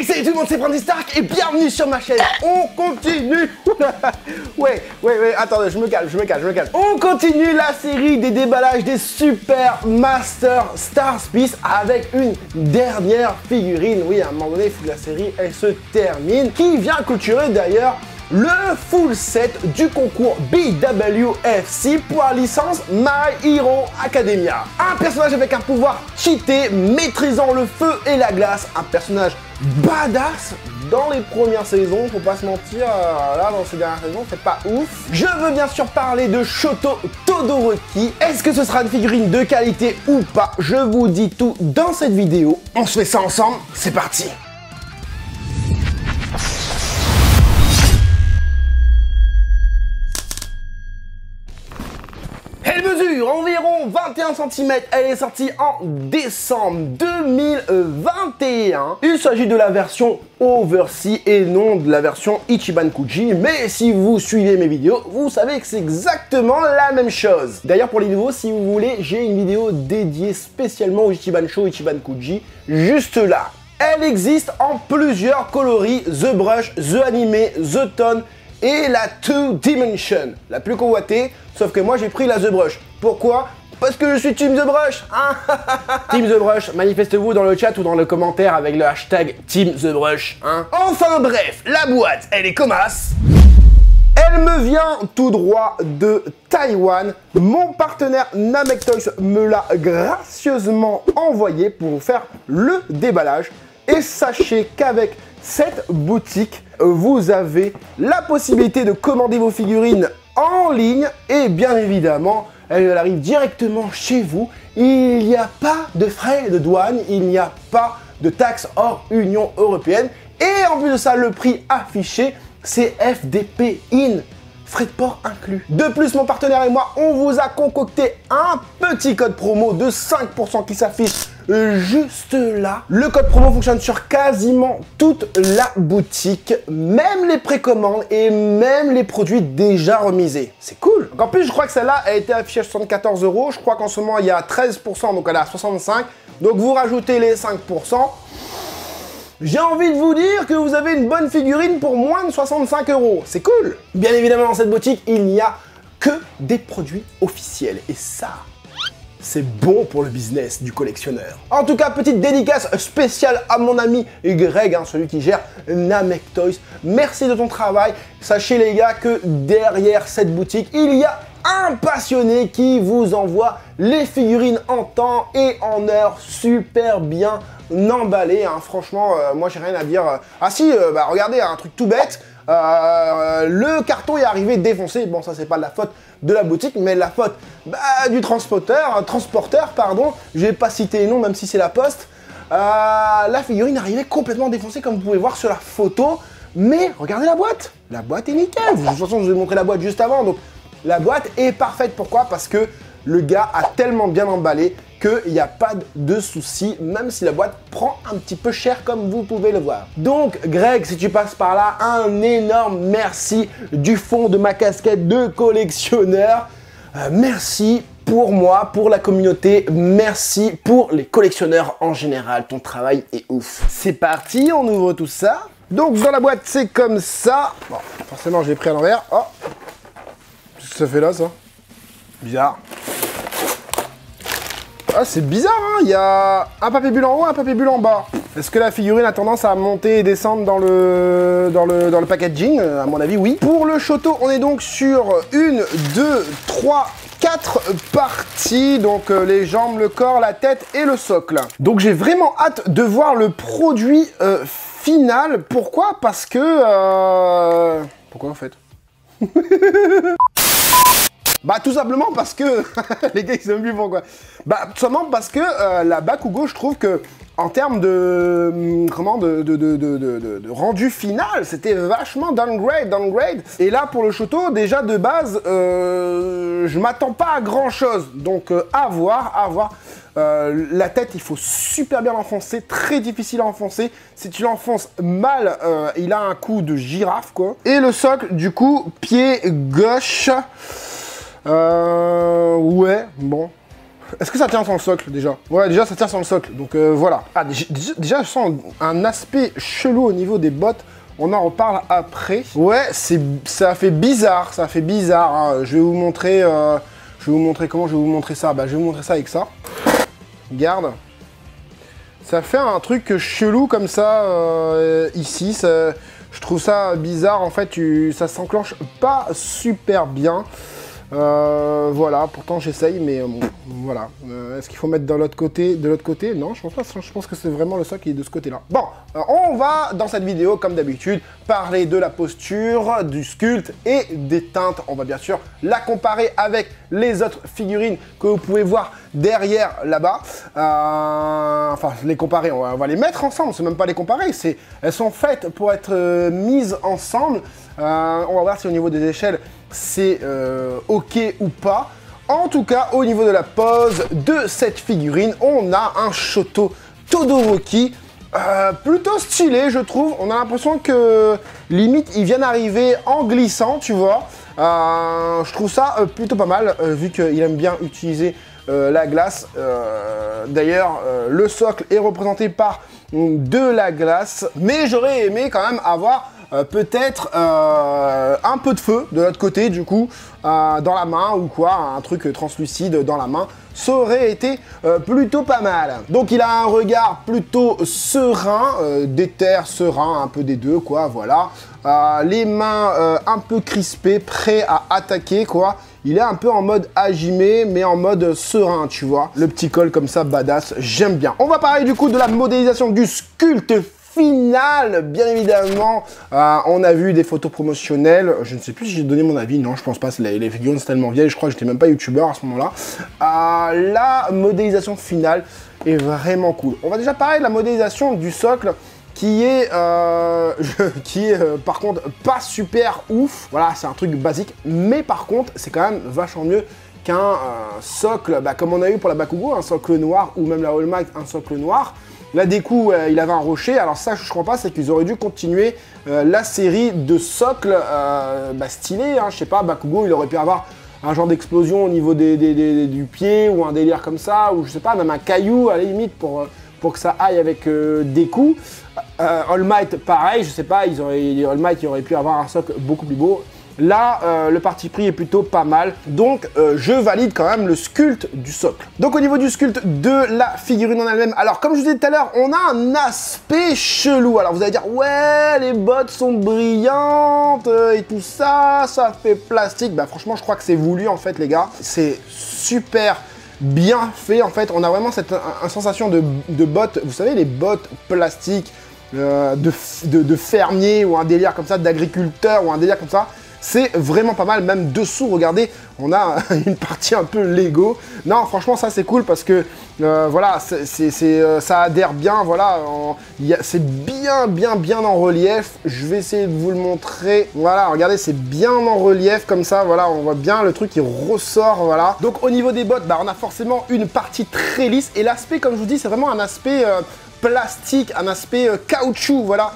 Salut tout le monde, c'est Brandy Stark et bienvenue sur ma chaîne. On continue. ouais, attendez, je me calme. On continue la série des déballages des Super Master Star Piece avec une dernière figurine. Oui, à un moment donné, il faut que la série, elle se termine. Qui vient clôturer d'ailleurs le full set du concours BWFC pour la licence My Hero Academia. Un personnage avec un pouvoir cheaté, maîtrisant le feu et la glace. Un personnage badass dans les premières saisons, faut pas se mentir, là dans ces dernières saisons c'est pas ouf. Je veux bien sûr parler de Shoto Todoroki. Est-ce que ce sera une figurine de qualité ou pas? Je vous dis tout dans cette vidéo. On se fait ça ensemble, c'est parti. Elle mesure environ 21 cm, elle est sortie en décembre 2021. Il s'agit de la version Oversea et non de la version Ichiban Kuji, mais si vous suivez mes vidéos, vous savez que c'est exactement la même chose. D'ailleurs pour les nouveaux, si vous voulez, j'ai une vidéo dédiée spécialement au Ichiban Sho, Ichiban Kuji, juste là. Elle existe en plusieurs coloris, The Brush, The Anime, The Tone, et la 2 Dimension, la plus convoitée, sauf que moi j'ai pris la The Brush. Pourquoi? Parce que je suis Team The Brush. Team The Brush, manifestez-vous dans le chat ou dans le commentaire avec le hashtag Team The Brush. Enfin bref, la boîte, elle est commasse. Elle me vient tout droit de Taïwan. Mon partenaire Namek Toys me l'a gracieusement envoyé pour vous faire le déballage. Et sachez qu'avec cette boutique, vous avez la possibilité de commander vos figurines en ligne et bien évidemment, elle arrive directement chez vous. Il n'y a pas de frais de douane, il n'y a pas de taxes hors Union Européenne. Et en plus de ça, le prix affiché, c'est FDP IN. Frais de port inclus. De plus, mon partenaire et moi, on vous a concocté un petit code promo de 5% qui s'affiche juste là. Le code promo fonctionne sur quasiment toute la boutique, même les précommandes et même les produits déjà remisés. C'est cool. En plus, je crois que celle-là a été affichée à 74 €. Je crois qu'en ce moment, il y a 13%, donc elle est à 65. Donc vous rajoutez les 5%. J'ai envie de vous dire que vous avez une bonne figurine pour moins de 65 €. C'est cool. Bien évidemment, dans cette boutique, il n'y a que des produits officiels. Et ça, c'est bon pour le business du collectionneur. En tout cas, petite dédicace spéciale à mon ami Greg, celui qui gère Namek Toys. Merci de ton travail. Sachez les gars que derrière cette boutique, il y a un passionné qui vous envoie les figurines en temps et en heure super bien emballées. Franchement, moi j'ai rien à dire. Ah si, regardez, un truc tout bête. Le carton est arrivé défoncé. Bon, ça c'est pas de la faute de la boutique, mais la faute du transporteur, pardon. Je vais pas citer les noms, même si c'est la poste. La figurine arrivait complètement défoncée, comme vous pouvez voir sur la photo. Mais regardez la boîte. La boîte est nickel. De toute façon, je vous ai montré la boîte juste avant. Donc, la boîte est parfaite. Pourquoi? Parce que le gars a tellement bien emballé qu'il n'y a pas de souci, même si la boîte prend un petit peu cher comme vous pouvez le voir. Donc Greg, si tu passes par là, un énorme merci du fond de ma casquette de collectionneur. Merci pour moi, pour la communauté, merci pour les collectionneurs en général. Ton travail est ouf. C'est parti, on ouvre tout ça. Donc dans la boîte, c'est comme ça. Bon, forcément, je l'ai pris à l'envers. Oh, qu'est-ce que ça fait là, ça? Bizarre. Ah, c'est bizarre, il y a un papier bulle en haut, un papier bulle en bas. Est-ce que la figurine a tendance à monter et descendre dans le packaging? À mon avis, oui. Pour le Shoto, on est donc sur 1, 2, 3, 4 parties. Donc les jambes, le corps, la tête et le socle. Donc j'ai vraiment hâte de voir le produit final. Pourquoi? Parce que... Pourquoi en fait? Tout simplement parce que... les gars, ils aiment plus pourquoi. Tout simplement parce que la Bakugo, je trouve que en termes de rendu final, c'était vachement downgrade. Et là, pour le Shoto, déjà de base, je m'attends pas à grand chose. Donc, à voir. La tête, il faut super bien l'enfoncer, très difficile à enfoncer. Si tu l'enfonces mal, il a un coup de girafe, quoi. Et le socle, du coup, pied gauche. Ouais, bon. Est-ce que ça tient sur le socle, déjà? Ouais, déjà, ça tient sur le socle, donc voilà. Ah, déjà, je sens un aspect chelou au niveau des bottes. On en reparle après. Ouais, ça fait bizarre, hein. Je vais vous montrer comment je vais vous montrer ça. Bah, je vais vous montrer ça avec ça. Regarde. Ça fait un truc chelou comme ça, ici. Je trouve ça bizarre, en fait, ça s'enclenche pas super bien. Voilà, pourtant j'essaye, mais bon, voilà. Est-ce qu'il faut mettre de l'autre côté? Non, je pense pas. Je pense que c'est vraiment le socle qui est de ce côté-là. Bon, on va, dans cette vidéo, comme d'habitude, parler de la posture, du sculpte et des teintes. On va bien sûr la comparer avec les autres figurines que vous pouvez voir derrière là-bas. Enfin, les comparer, on va les mettre ensemble, c'est même pas les comparer. Elles sont faites pour être mises ensemble. On va voir si au niveau des échelles, c'est ok ou pas. En tout cas, au niveau de la pose de cette figurine, on a un Shoto Todoroki plutôt stylé, je trouve. On a l'impression que limite il vient d'arriver en glissant, tu vois. Je trouve ça plutôt pas mal, vu qu'il aime bien utiliser la glace. D'ailleurs, le socle est représenté par de la glace, mais j'aurais aimé quand même avoir peut-être un peu de feu de l'autre côté, du coup, dans la main ou quoi, un truc translucide dans la main, ça aurait été plutôt pas mal. Donc il a un regard plutôt serein, déter, serein, un peu des deux, quoi, voilà. Les mains un peu crispées, prêt à attaquer, quoi. Il est un peu en mode Hajime, mais en mode serein, tu vois. Le petit col comme ça, badass, j'aime bien. On va parler du coup de la modélisation du sculpte final, bien évidemment. On a vu des photos promotionnelles. Je ne sais plus si j'ai donné mon avis. Non, je pense pas. Les figurines, c'est tellement vieilles. Je crois que j'étais même pas youtubeur à ce moment-là. La modélisation finale est vraiment cool. On va déjà parler de la modélisation du socle, qui est par contre pas super ouf. Voilà, c'est un truc basique, mais par contre c'est quand même vachement mieux qu'un socle, comme on a eu pour la Bakugo, un socle noir, ou même la All Might, un socle noir. Là, des coups, il avait un rocher. Alors ça, je crois pas, c'est qu'ils auraient dû continuer la série de socles stylés, hein. Je sais pas, Bakugo, il aurait pu avoir un genre d'explosion au niveau du pied, ou un délire comme ça, ou je sais pas, même un caillou à la limite pour que ça aille avec des coups. All Might, pareil, je sais pas, All Might, il aurait pu avoir un socle beaucoup plus beau. Là, le parti pris est plutôt pas mal, donc je valide quand même le sculpte du socle. Donc au niveau du sculpte de la figurine en elle-même, alors comme je vous disais tout à l'heure, on a un aspect chelou. Alors vous allez dire, ouais, les bottes sont brillantes et tout ça, ça fait plastique. Bah franchement, je crois que c'est voulu en fait, les gars. C'est super bien fait en fait. On a vraiment cette sensation de bottes, vous savez, les bottes plastiques de fermier, ou un délire comme ça, d'agriculteur, ou un délire comme ça. C'est vraiment pas mal, même dessous, regardez, on a une partie un peu Lego. Non, franchement, ça c'est cool parce que, voilà, ça adhère bien, voilà, c'est bien en relief. Je vais essayer de vous le montrer. Voilà, regardez, c'est bien en relief comme ça, voilà, on voit bien le truc qui ressort, voilà. Donc au niveau des bottes, on a forcément une partie très lisse, et l'aspect, comme je vous dis, c'est vraiment un aspect plastique, un aspect caoutchouc, voilà.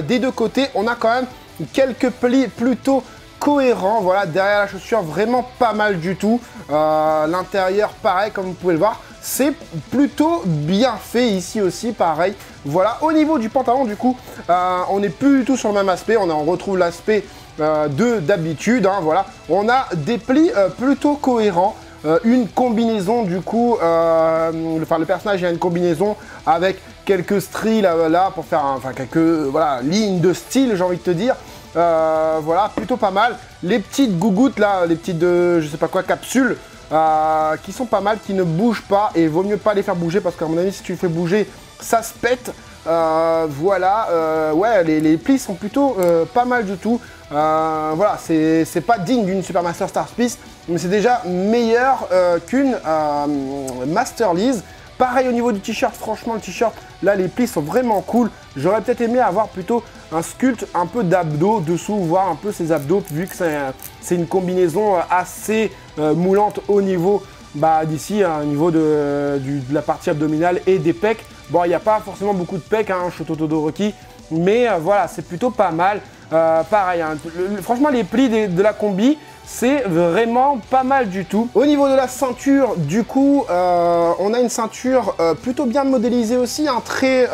Des deux côtés, on a quand même quelques plis plutôt cohérents, voilà, derrière la chaussure, vraiment pas mal du tout. L'intérieur, pareil, comme vous pouvez le voir, c'est plutôt bien fait ici aussi, pareil. Voilà, au niveau du pantalon, du coup, on n'est plus du tout sur le même aspect, on retrouve l'aspect d'habitude, hein, voilà. On a des plis plutôt cohérents. Une combinaison du coup, le personnage a une combinaison avec quelques stries là pour faire quelques lignes de style, j'ai envie de te dire. Voilà, plutôt pas mal. Les petites gougouttes là, les petites je sais pas quoi, capsules, qui sont pas mal, qui ne bougent pas, et vaut mieux pas les faire bouger parce qu'à mon avis si tu les fais bouger, ça se pète. Voilà, ouais, les plis sont plutôt pas mal du tout. Voilà, c'est pas digne d'une Supermaster Star Piece, mais c'est déjà meilleur qu'une Master Lease. Pareil au niveau du t-shirt, franchement le t-shirt, là les plis sont vraiment cool. J'aurais peut-être aimé avoir plutôt un sculpte un peu d'abdos dessous, voir un peu ses abdos, vu que c'est une combinaison assez moulante au niveau d'ici, au niveau de la partie abdominale et des pecs. Bon, il n'y a pas forcément beaucoup de pecs chez Todoroki, mais voilà, c'est plutôt pas mal. Pareil, hein, franchement les plis de la combi, c'est vraiment pas mal du tout. Au niveau de la ceinture, du coup, on a une ceinture plutôt bien modélisée aussi, hein, très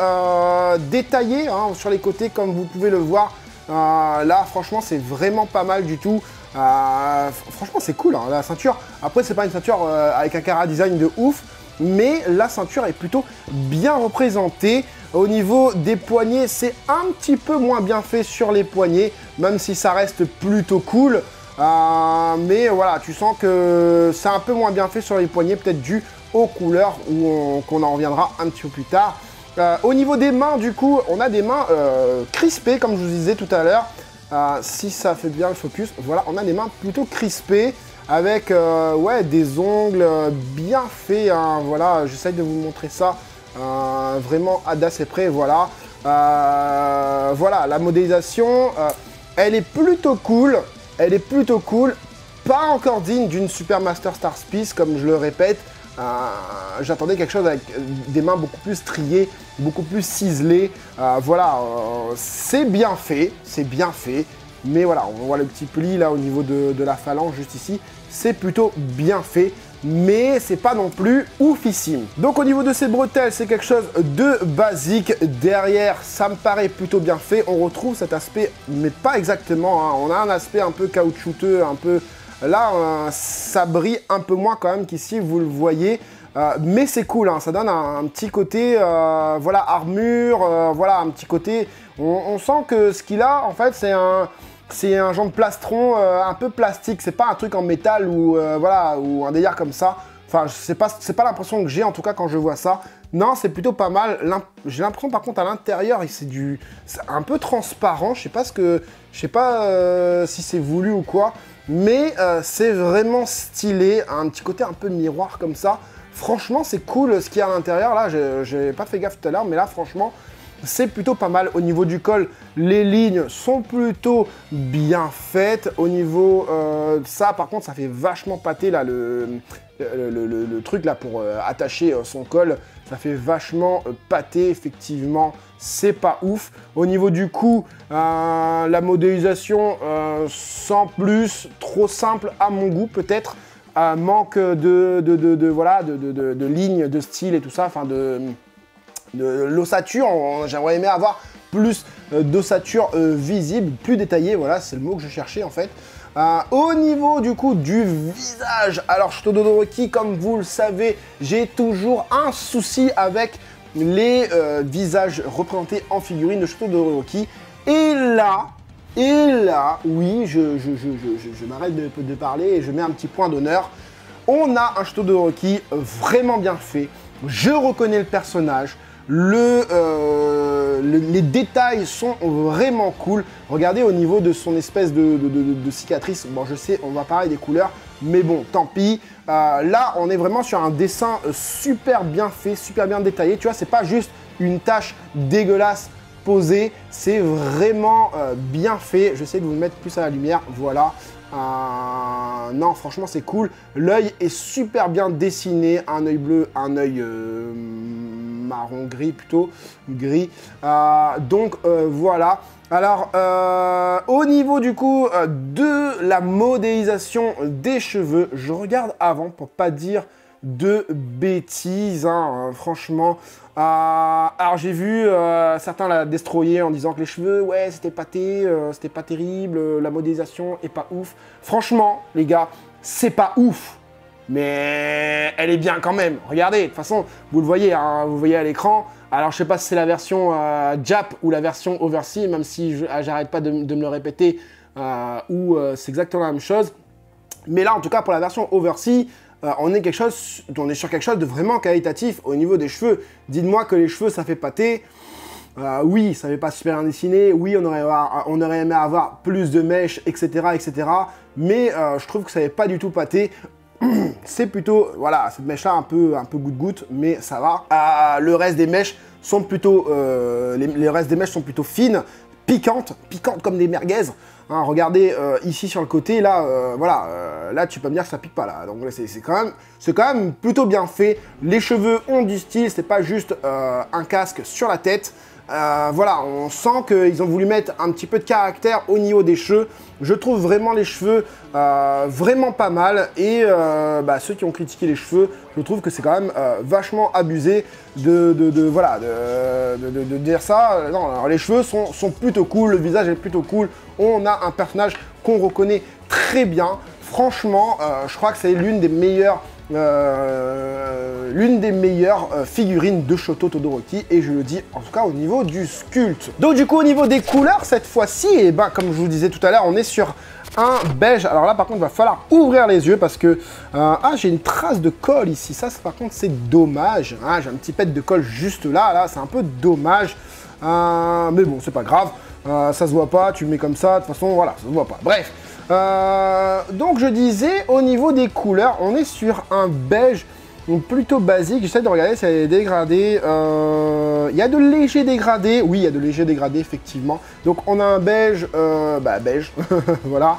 détaillée hein, sur les côtés comme vous pouvez le voir. Là, franchement, c'est vraiment pas mal du tout. Franchement, c'est cool, hein, la ceinture. Après, c'est pas une ceinture avec un cara design de ouf, mais la ceinture est plutôt bien représentée. Au niveau des poignets, c'est un petit peu moins bien fait sur les poignets, même si ça reste plutôt cool. Mais voilà, tu sens que c'est un peu moins bien fait sur les poignets, peut-être dû aux couleurs qu'on en reviendra un petit peu plus tard. Au niveau des mains, du coup, on a des mains crispées, comme je vous disais tout à l'heure. Si ça fait bien le focus, voilà, on a des mains plutôt crispées avec ouais, des ongles bien faits. Hein, voilà, j'essaye de vous montrer ça vraiment d'assez près. Voilà, voilà, la modélisation, elle est plutôt cool. Elle est plutôt cool. Pas encore digne d'une Super Master Star Piece, comme je le répète. J'attendais quelque chose avec des mains beaucoup plus striées, beaucoup plus ciselées. Voilà, c'est bien fait, mais voilà, on voit le petit pli là au niveau de la phalange juste ici, c'est plutôt bien fait, mais c'est pas non plus oufissime. Donc au niveau de ces bretelles, c'est quelque chose de basique. Derrière, ça me paraît plutôt bien fait. On retrouve cet aspect, mais pas exactement, hein. On a un aspect un peu caoutchouteux, un peu... Là, ça brille un peu moins quand même qu'ici, vous le voyez. Mais c'est cool, hein, ça donne un petit côté, voilà, armure, voilà, un petit côté... On sent que ce qu'il a, en fait, c'est un genre de plastron un peu plastique. C'est pas un truc en métal ou, voilà, ou un délire comme ça. Enfin, c'est pas l'impression que j'ai, en tout cas, quand je vois ça. Non, c'est plutôt pas mal. J'ai l'impression, par contre, à l'intérieur, c'est un peu transparent. Je sais pas si c'est voulu ou quoi. Mais c'est vraiment stylé, un petit côté un peu miroir comme ça. Franchement, c'est cool ce qu'il y a à l'intérieur. Là, j'ai pas fait gaffe tout à l'heure, mais là, franchement, c'est plutôt pas mal. Au niveau du col, les lignes sont plutôt bien faites. Au niveau ça, par contre, ça fait vachement pâter là, le truc là pour attacher son col. Ça fait vachement pâter, effectivement. C'est pas ouf. Au niveau du cou, la modélisation sans plus, trop simple à mon goût peut-être. Manque voilà, de lignes, de style et tout ça, enfin de l'ossature. J'aimerais aimer avoir plus d'ossature visible, plus détaillée, voilà, c'est le mot que je cherchais en fait. Au niveau du coup du visage, alors Todoroki, comme vous le savez, j'ai toujours un souci avec les visages représentés en figurine de Todoroki. Et là, oui, je m'arrête de parler et je mets un petit point d'honneur. On a un Todoroki vraiment bien fait. Je reconnais le personnage. Les détails sont vraiment cool. Regardez au niveau de son espèce de cicatrice. Bon, je sais, on va parler des couleurs, mais bon, tant pis. Là, on est vraiment sur un dessin super bien fait, super bien détaillé. Tu vois, c'est pas juste une tache dégueulasse posée. C'est vraiment bien fait. J'essaie de vous le mettre plus à la lumière. Voilà. Non, franchement, c'est cool. L'œil est super bien dessiné. Un œil bleu, un œil marron gris plutôt, gris. Donc voilà. Alors au niveau du coup de la modélisation des cheveux, je regarde avant pour pas dire de bêtises, hein, franchement. Alors j'ai vu certains la destroyer en disant que les cheveux, ouais, c'était pâté, c'était pas terrible, la modélisation est pas ouf. Franchement, les gars, c'est pas ouf, mais elle est bien quand même. Regardez, de toute façon, vous le voyez, hein, vous voyez à l'écran. Alors je sais pas si c'est la version Jap ou la version Oversea, même si j'arrête pas de me le répéter, ou c'est exactement la même chose. Mais là, en tout cas, pour la version Oversea, on est sur quelque chose de vraiment qualitatif au niveau des cheveux. Dites-moi que les cheveux, ça fait pâter. Oui, ça fait pas super bien dessiné. Oui, on aurait aimé avoir plus de mèches, etc., etc. Mais je trouve que ça fait pas du tout pâter. c'est plutôt, voilà, cette mèche-là un peu goutte-goutte, mais ça va. Le reste des mèches sont plutôt, les restes des mèches sont plutôt fines, piquantes comme des merguez. Hein, regardez ici sur le côté, là, voilà, là tu peux me dire que ça pique pas là. Donc c'est quand même plutôt bien fait. Les cheveux ont du style, c'est pas juste un casque sur la tête. Voilà, on sent qu'ils ont voulu mettre un petit peu de caractère au niveau des cheveux. Je trouve vraiment les cheveux vraiment pas mal. Et ceux qui ont critiqué les cheveux, je trouve que c'est quand même vachement abusé de dire ça. Non, alors, les cheveux sont plutôt cool, le visage est plutôt cool. On a un personnage qu'on reconnaît très bien. Franchement, je crois que c'est l'une des meilleures figurines de Shoto Todoroki, et je le dis en tout cas au niveau du sculpte. Donc du coup au niveau des couleurs cette fois-ci, et ben comme je vous disais tout à l'heure, on est sur un beige. Alors là par contre il va falloir ouvrir les yeux parce que j'ai une trace de colle ici, ça par contre c'est dommage, hein, j'ai un petit pet de colle juste là c'est un peu dommage, mais bon c'est pas grave, ça se voit pas, tu le mets comme ça, de toute façon voilà, ça se voit pas, bref. Donc je disais, au niveau des couleurs, on est sur un beige plutôt basique. J'essaie de regarder si il y a des dégradés. Il y a de légers dégradés. Oui, il y a de légers dégradés, effectivement. Donc on a un beige, beige, voilà.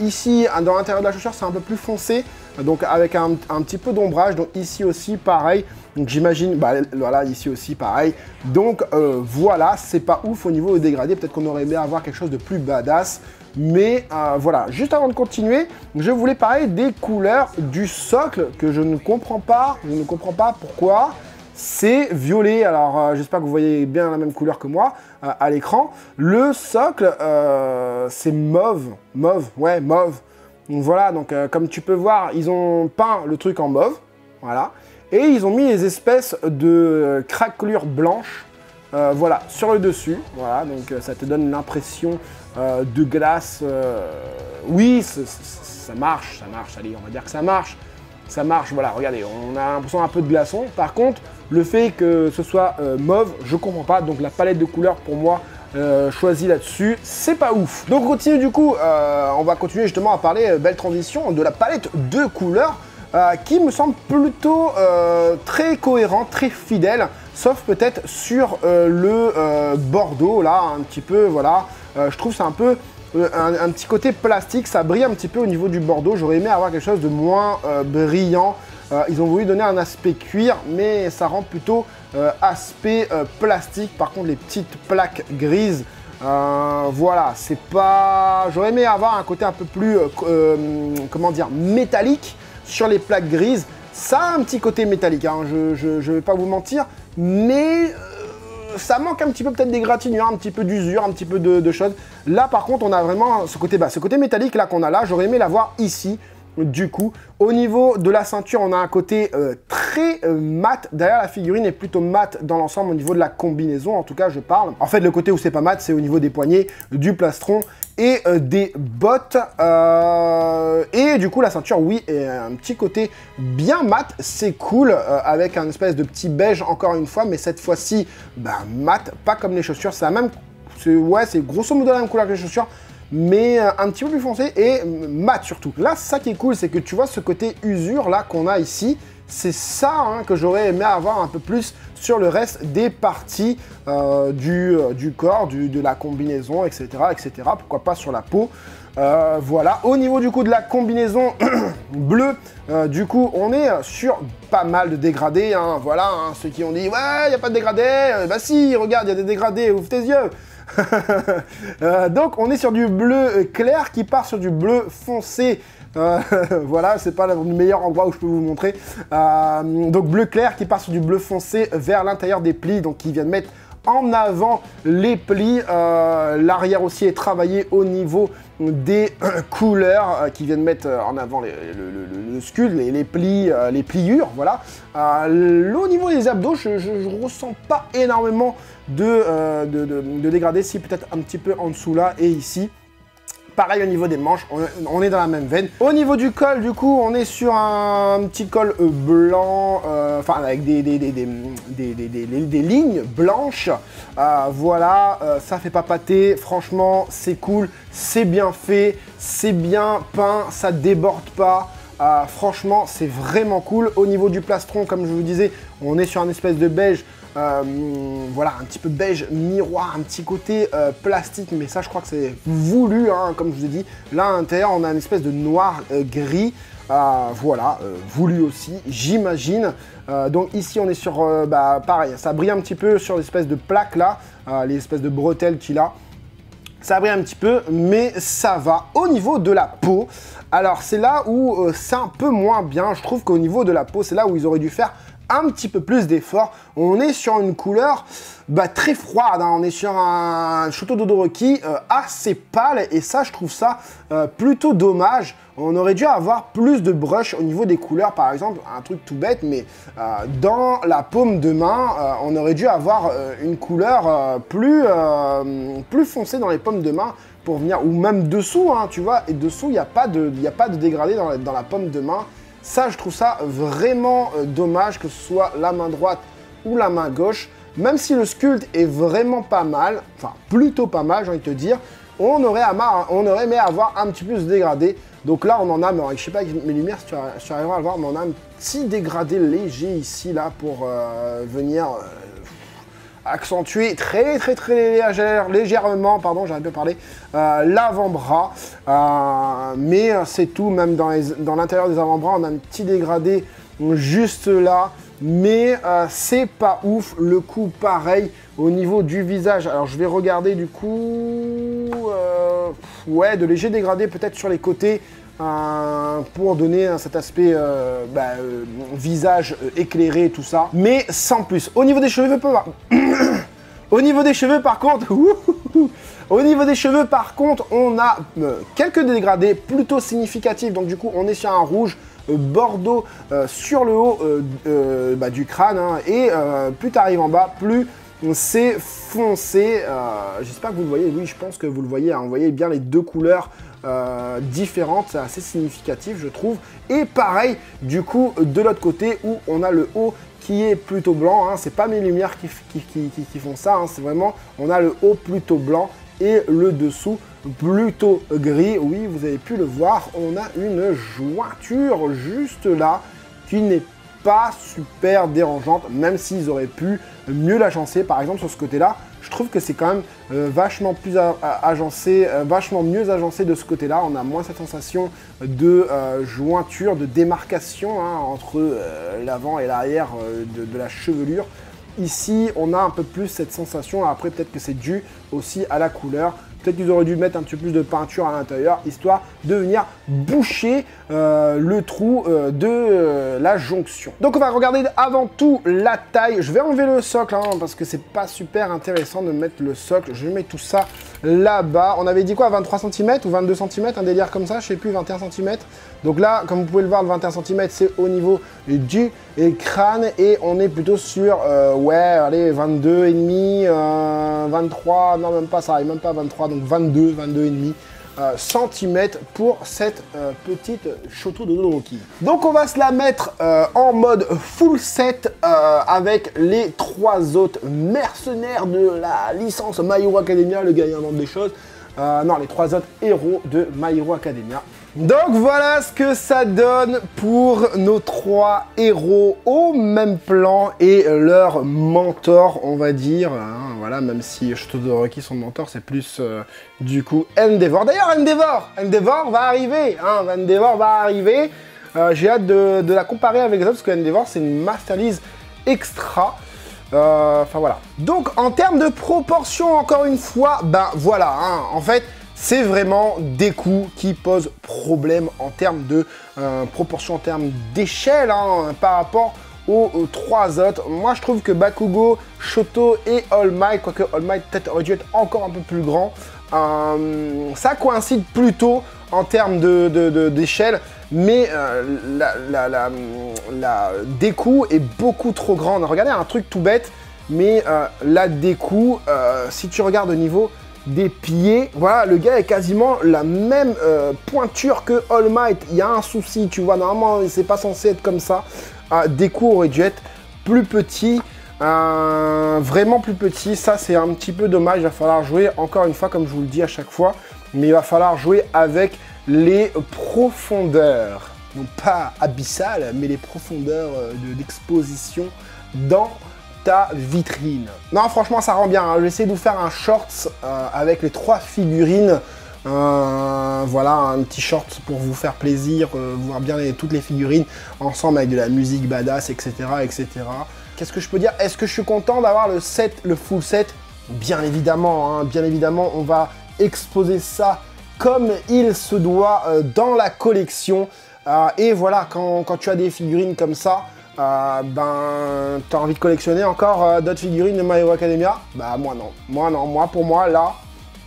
Ici, dans l'intérieur de la chaussure, c'est un peu plus foncé. Donc avec un petit peu d'ombrage. Donc ici aussi, pareil. Donc j'imagine, voilà, ici aussi, pareil. Donc voilà, c'est pas ouf au niveau des dégradés. Peut-être qu'on aurait aimé avoir quelque chose de plus badass. Mais voilà, juste avant de continuer, je voulais parler des couleurs du socle que je ne comprends pas. Je ne comprends pas pourquoi c'est violet. Alors j'espère que vous voyez bien la même couleur que moi à l'écran. Le socle, c'est mauve. Ouais, mauve. Donc voilà, donc comme tu peux voir, ils ont peint le truc en mauve. Voilà. Et ils ont mis les espèces de craquelures blanches. Voilà, sur le dessus, voilà, donc ça te donne l'impression de glace. Oui, ça marche, allez, on va dire que ça marche, voilà, regardez, on a l'impression un peu de glaçon. Par contre, le fait que ce soit mauve, je comprends pas, donc la palette de couleurs pour moi choisie là-dessus, c'est pas ouf. Donc on continue du coup, on va continuer justement à parler, belle transition, de la palette de couleurs. Qui me semble plutôt très cohérent, très fidèle, sauf peut-être sur le bordeaux, là, un petit peu, voilà. Je trouve c'est un peu un petit côté plastique, ça brille un petit peu au niveau du bordeaux. J'aurais aimé avoir quelque chose de moins brillant. Ils ont voulu donner un aspect cuir, mais ça rend plutôt aspect plastique. Par contre, les petites plaques grises, voilà, c'est pas... J'aurais aimé avoir un côté un peu plus, comment dire, métallique. Sur les plaques grises, ça a un petit côté métallique, hein, je vais pas vous mentir, mais ça manque un petit peu peut-être d'égratignure, un petit peu d'usure, un petit peu de choses. Là par contre on a vraiment ce côté métallique là qu'on a là, j'aurais aimé l'avoir ici. Du coup, au niveau de la ceinture, on a un côté très mat. Derrière, la figurine est plutôt mat dans l'ensemble au niveau de la combinaison. En tout cas, je parle. En fait, le côté où c'est pas mat, c'est au niveau des poignets, du plastron et des bottes. Et du coup, la ceinture, oui, est un petit côté bien mat. C'est cool, avec un espèce de petit beige, encore une fois. Mais cette fois-ci, mat, pas comme les chaussures. C'est la même... Ouais, c'est grosso modo la même couleur que les chaussures, mais un petit peu plus foncé et mat surtout. Là, ça qui est cool, c'est que tu vois ce côté usure là qu'on a ici, c'est ça hein, que j'aurais aimé avoir un peu plus sur le reste des parties du corps, de la combinaison, etc., etc. Pourquoi pas sur la peau. Voilà, au niveau du coup de la combinaison bleue, du coup on est sur pas mal de dégradés, hein, voilà, hein, ceux qui ont dit « Ouais, il n'y a pas de dégradés bah si, regarde, il y a des dégradés, ouvre tes yeux !» Donc on est sur du bleu clair qui part sur du bleu foncé. Voilà, c'est pas le meilleur endroit où je peux vous montrer. Donc bleu clair qui part sur du bleu foncé vers l'intérieur des plis, donc qui vient de mettre en avant les plis. L'arrière aussi est travaillé au niveau des couleurs qui viennent mettre en avant le sculpte, les plis, les pliures, voilà. Au niveau des abdos, je ressens pas énormément de dégradé, si peut-être un petit peu en dessous là et ici. Pareil au niveau des manches, on est dans la même veine. Au niveau du col, du coup, on est sur un petit col blanc, enfin avec des lignes blanches. Voilà, ça fait pas pâter. Franchement, c'est cool, c'est bien fait, c'est bien peint, ça déborde pas. Franchement, c'est vraiment cool. Au niveau du plastron, comme je vous disais, on est sur un espèce de beige. Voilà, un petit peu beige miroir, un petit côté plastique, mais ça je crois que c'est voulu, hein, comme je vous ai dit. Là à l'intérieur on a une espèce de noir gris, voilà, voulu aussi, j'imagine. Donc ici on est sur, pareil, ça brille un petit peu sur l'espèce de plaque là, les espèces de bretelles qu'il a. Ça brille un petit peu, mais ça va. Au niveau de la peau, alors c'est là où c'est un peu moins bien. Je trouve qu'au niveau de la peau, c'est là où ils auraient dû faire un petit peu plus d'efforts. On est sur une couleur très froide, hein. On est sur un Shoto Todoroki assez pâle et ça, je trouve ça plutôt dommage. On aurait dû avoir plus de brush au niveau des couleurs, par exemple, un truc tout bête, mais dans la paume de main, on aurait dû avoir une couleur plus foncée dans les paumes de main pour venir, ou même dessous, hein, tu vois, et dessous, il n'y a pas de dégradé dans la paume de main. Ça, je trouve ça vraiment dommage, que ce soit la main droite ou la main gauche. Même si le sculpte est vraiment pas mal, enfin plutôt pas mal, j'ai envie de te dire, on aurait aimé avoir un petit peu de dégradé. Donc là, on en a, mais je sais pas avec mes lumières si tu arriveras à le voir, mais on a un petit dégradé léger ici, là, pour venir accentuer très légèrement, pardon, j'arrive pas à parler, l'avant-bras. Mais c'est tout, même dans l'intérieur des avant-bras, on a un petit dégradé juste là. Mais c'est pas ouf. Le coup, pareil, au niveau du visage. Alors, je vais regarder du coup... ouais, de légers dégradés peut-être sur les côtés. Pour donner cet aspect visage éclairé, tout ça. Mais sans plus. Au niveau des cheveux, au niveau des cheveux, par contre... Au niveau des cheveux, par contre, on a quelques dégradés plutôt significatifs. Donc, du coup, on est sur un rouge bordeaux sur le haut du crâne. Hein, et plus tu arrives en bas, plus c'est foncé. J'espère que vous le voyez. Oui, je pense que vous le voyez. Hein, vous voyez bien les deux couleurs différentes. C'est assez significatif, je trouve. Et pareil, du coup, de l'autre côté, où on a le haut qui est plutôt blanc. Hein, c'est pas mes lumières qui font ça. Hein, c'est vraiment, on a le haut plutôt blanc et le dessous plutôt gris. Oui, vous avez pu le voir, on a une jointure juste là qui n'est pas super dérangeante, même s'ils auraient pu mieux l'agencer. Par exemple, sur ce côté-là, je trouve que c'est quand même vachement plus agencé, vachement mieux agencé de ce côté-là. On a moins cette sensation de jointure, de démarcation, hein, entre l'avant et l'arrière de la chevelure. Ici, on a un peu plus cette sensation. Après, peut-être que c'est dû aussi à la couleur. Peut-être qu'ils auraient dû mettre un petit peu plus de peinture à l'intérieur, histoire de venir boucher le trou de la jonction. Donc on va regarder avant tout la taille. Je vais enlever le socle, hein, parce que c'est pas super intéressant de mettre le socle. Je mets tout ça là-bas. On avait dit quoi, 23 cm ou 22 cm, un délire comme ça, je sais plus, 21 cm. Donc là, comme vous pouvez le voir, le 21 cm, c'est au niveau du crâne. Et on est plutôt sur, ouais, allez, 22,5, 23, non même pas, ça arrive même pas à 23, donc 22,5 cm pour cette petite Shoto Todoroki. Donc on va se la mettre en mode full set avec les trois autres mercenaires de la licence My Hero Academia, le gars il invente des choses. Non, les trois autres héros de My Hero Academia. Donc voilà ce que ça donne pour nos trois héros au même plan et leur mentor, on va dire. Hein, voilà, même si Shoto Todoroki, son mentor, c'est plus du coup Endeavor. D'ailleurs, Endeavor va arriver. Hein, Endeavor va arriver. J'ai hâte de la comparer avec les autres parce que Endeavor, c'est une Masterlise extra. Enfin voilà. Donc en termes de proportion, encore une fois, ben voilà, hein, en fait, c'est vraiment Deku qui pose problème en termes de proportion, en termes d'échelle, hein, par rapport aux trois autres. Moi, je trouve que Bakugo, Shoto et All Might, quoique All Might peut-être aurait dû être encore un peu plus grand, ça coïncide plutôt en termes d'échelle, mais la Deku est beaucoup trop grande. Regardez un truc tout bête, mais la Deku, si tu regardes au niveau des pieds, voilà, le gars est quasiment la même pointure que All Might. Il y a un souci, tu vois, normalement, c'est pas censé être comme ça. Deku aurait dû être plus petit, vraiment plus petit. Ça, c'est un petit peu dommage. Il va falloir jouer, encore une fois, comme je vous le dis à chaque fois, mais il va falloir jouer avec les profondeurs. non pas abyssales, mais les profondeurs d'exposition dans ta vitrine. Non, franchement, ça rend bien. Hein. Je vais essayer de vous faire un short avec les 3 figurines. Voilà, un petit short pour vous faire plaisir, voir bien toutes les figurines ensemble avec de la musique badass, etc. etc. Qu'est-ce que je peux dire? Est-ce que je suis content d'avoir le set, le full set? Bien évidemment, hein, bien évidemment, on va exposer ça comme il se doit dans la collection. Et voilà, quand tu as des figurines comme ça, ben, t'as envie de collectionner encore d'autres figurines de My Hero Academia? Bah moi non. Moi pour moi là,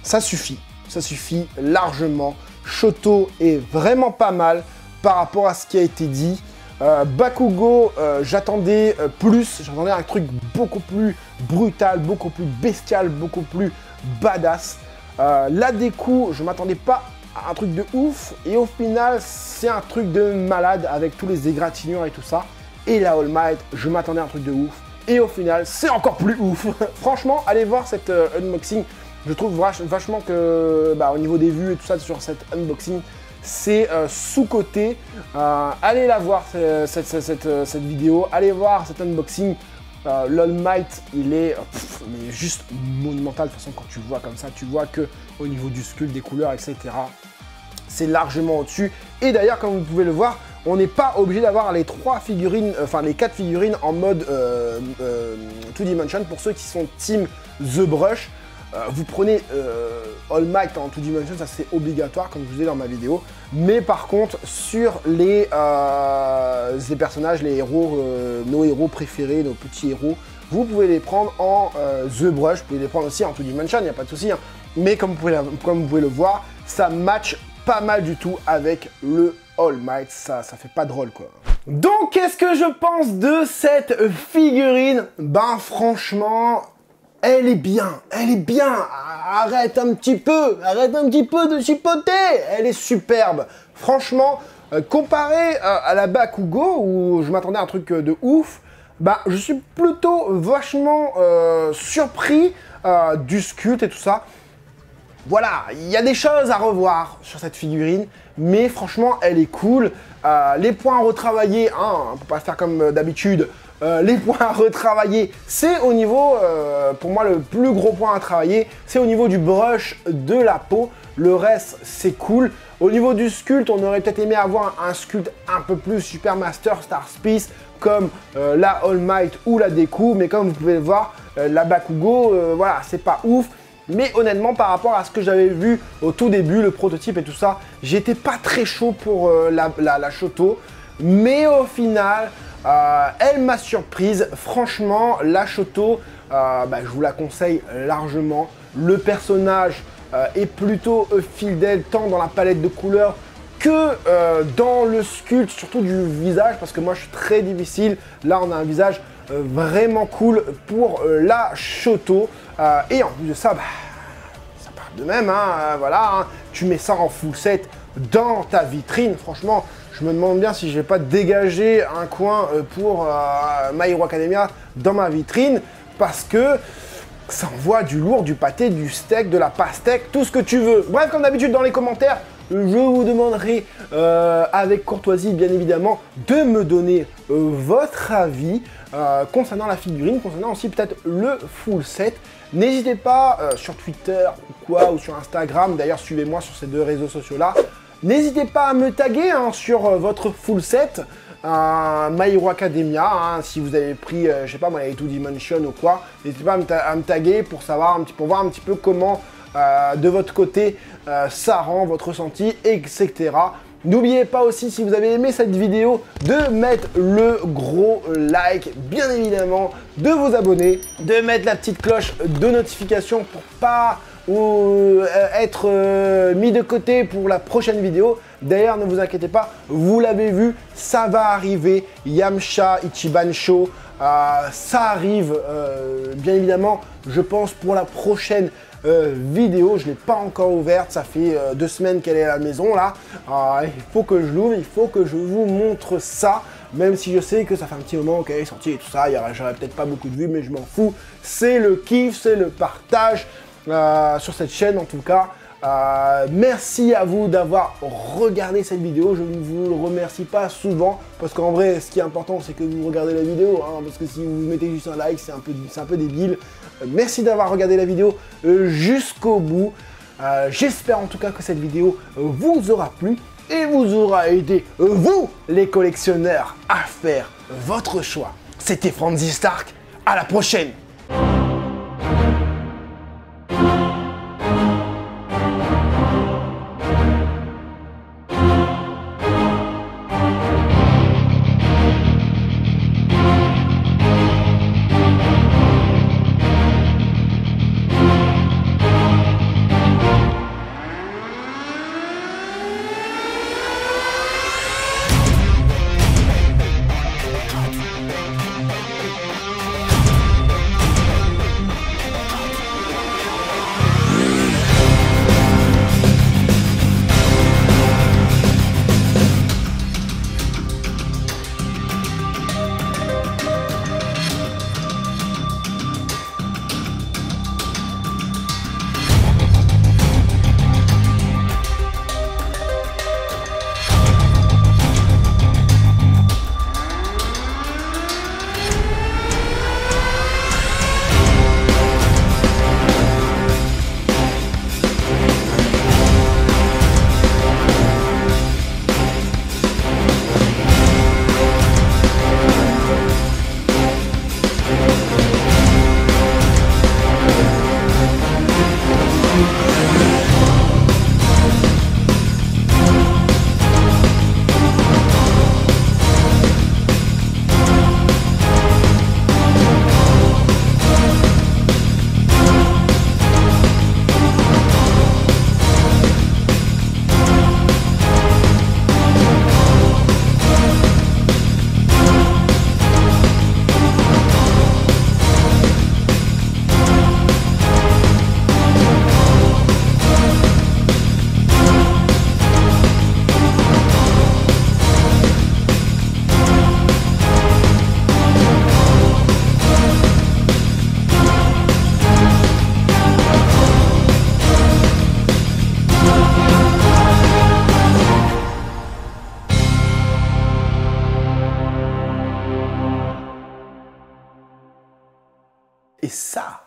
ça suffit. Ça suffit largement. Shoto est vraiment pas mal par rapport à ce qui a été dit. Bakugo, j'attendais plus, j'attendais un truc beaucoup plus brutal, beaucoup plus bestial, beaucoup plus badass. La Deku, je m'attendais pas à un truc de ouf, et au final, c'est un truc de malade avec tous les égratignures et tout ça. Et la All Might, je m'attendais à un truc de ouf, et au final, c'est encore plus ouf. Franchement, allez voir cette unboxing. Je trouve vachement que, au niveau des vues et tout ça sur cette unboxing, c'est sous-coté. Allez la voir cette vidéo, allez voir cet unboxing. L'All Might, il est mais juste monumental. De toute façon, quand tu le vois comme ça, tu vois que au niveau du sculpte, des couleurs, etc., c'est largement au-dessus. Et d'ailleurs, comme vous pouvez le voir, on n'est pas obligé d'avoir les 3 figurines, enfin les 4 figurines en mode 2D pour ceux qui sont team The Brush. Vous prenez All Might en 2D, ça c'est obligatoire comme je vous ai dit dans ma vidéo. Mais par contre, sur les personnages, les héros, nos héros préférés, nos petits héros, vous pouvez les prendre en The Brush, vous pouvez les prendre aussi en 2D, il n'y a pas de souci. Hein. Mais comme vous pouvez le voir, ça match pas mal du tout avec le All Might, ça fait pas drôle quoi. Donc qu'est-ce que je pense de cette figurine? Ben franchement, elle est bien, elle est bien. Arrête un petit peu de chipoter. Elle est superbe. Franchement, comparé à la Bakugo, où je m'attendais à un truc de ouf, bah, je suis plutôt vachement surpris du sculpte et tout ça. Voilà, il y a des choses à revoir sur cette figurine, mais franchement, elle est cool. Les points à retravailler, hein, on ne peut pas faire comme d'habitude. Les points à retravailler, c'est au niveau, pour moi, le plus gros point à travailler, c'est au niveau du brush de la peau. Le reste, c'est cool. Au niveau du sculpte, on aurait peut-être aimé avoir un sculpte un peu plus Super Master Star Piece, comme la All Might ou la Deku. Mais comme vous pouvez le voir, la Bakugo, voilà, c'est pas ouf. Mais honnêtement, par rapport à ce que j'avais vu au tout début, le prototype et tout ça, j'étais pas très chaud pour la Shoto. Mais au final, elle m'a surprise. Franchement, la Shoto, je vous la conseille largement. Le personnage est plutôt fidèle tant dans la palette de couleurs que dans le sculpte, surtout du visage, parce que moi je suis très difficile. Là, on a un visage vraiment cool pour la Shoto. Et en plus de ça, ça part de même, hein, voilà, hein, tu mets ça en full set dans ta vitrine. Franchement, je me demande bien si je vais pas dégager un coin pour My Hero Academia dans ma vitrine, parce que ça envoie du lourd, du pâté, du steak, de la pastèque, tout ce que tu veux. Bref, comme d'habitude dans les commentaires, je vous demanderai avec courtoisie bien évidemment de me donner votre avis concernant la figurine, concernant aussi peut-être le full set. N'hésitez pas sur Twitter ou quoi, ou sur Instagram, d'ailleurs suivez-moi sur ces 2 réseaux sociaux là. N'hésitez pas à me taguer hein, sur votre full set My Hero Academia, hein, si vous avez pris, je sais pas moi, les 2D ou quoi. N'hésitez pas à me taguer pour savoir pour voir un petit peu comment de votre côté ça rend votre ressenti, etc. N'oubliez pas aussi, si vous avez aimé cette vidéo, de mettre le gros like, bien évidemment, de vous abonner, de mettre la petite cloche de notification pour pas être mis de côté pour la prochaine vidéo. D'ailleurs, ne vous inquiétez pas, vous l'avez vu, ça va arriver. Yamcha Ichiban Show, ça arrive, bien évidemment, je pense, pour la prochaine vidéo. Je ne l'ai pas encore ouverte, ça fait 2 semaines qu'elle est à la maison là. Il faut que je l'ouvre, il faut que je vous montre ça, même si je sais que ça fait un petit moment qu'elle est sortie et tout ça. J'aurais peut-être pas beaucoup de vues, mais je m'en fous. C'est le kiff, c'est le partage sur cette chaîne en tout cas. Merci à vous d'avoir regardé cette vidéo. Je ne vous le remercie pas souvent parce qu'en vrai, ce qui est important, c'est que vous regardez la vidéo. Parce que si vous mettez juste un like, c'est un peu débile. Merci d'avoir regardé la vidéo jusqu'au bout. J'espère en tout cas que cette vidéo vous aura plu et vous aura aidé, vous les collectionneurs, à faire votre choix. C'était Franzy Stark. À la prochaine! Et ça,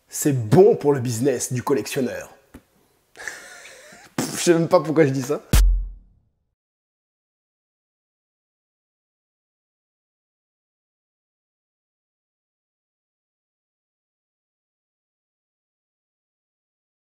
c'est bon pour le business du collectionneur. Je sais même pas pourquoi je dis ça.